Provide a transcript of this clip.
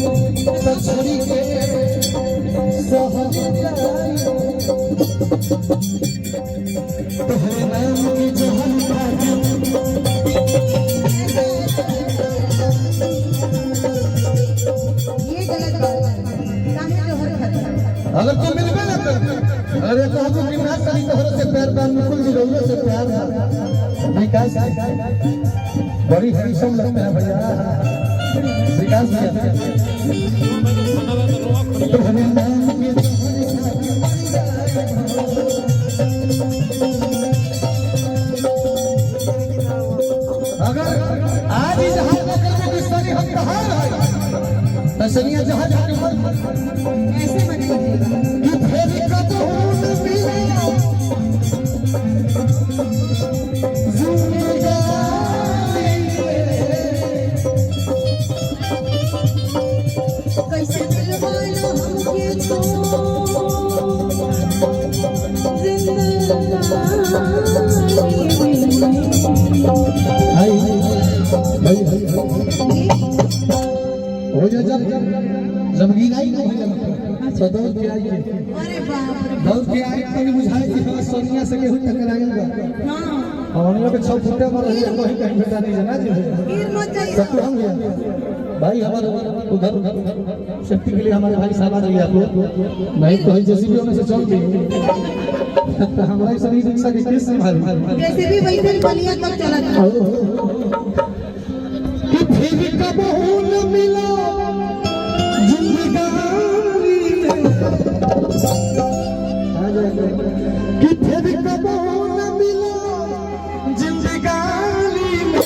छोड़ी के तोहरे नाम की जहन अगर तू मिलबे ना कर अगर ये कहबो कि ना करी तोहरे से प्यार बा मुकुल जी रउलो से प्यार बा विकास बड़ी हरीशम लगता है भैया विकास भैया तोहरे नाम की अगर आज ही जहां करके किसनी हम कहां है तसनिया जहां जाके ऐसे बनेगा कि फिर कब कैसे दिलवाना हमके तो हो जा जमगीन आई नहीं सदौर के आई अरे बाप रे दौड़ के आई तो बुझाई कि हां सोनिया से केहू टकराएगा हां हम लोग 6 फुटे पर रही कहीं कहीं बेटा नहीं जाना जी गिर मत जाइए सब हम गया भाई हमारे उधर सेफ्टी के लिए हमारे भाई साहब आ रही है आप लोग नहीं तो जेसीबी में से चल गई तो हमारा सभी रिक्शा के केस संभाल जैसे भी वैसे बलिया तक चला था कि फिर कब न मिला जिंदगानी में कि फिर कब न मिला जिंदगानी में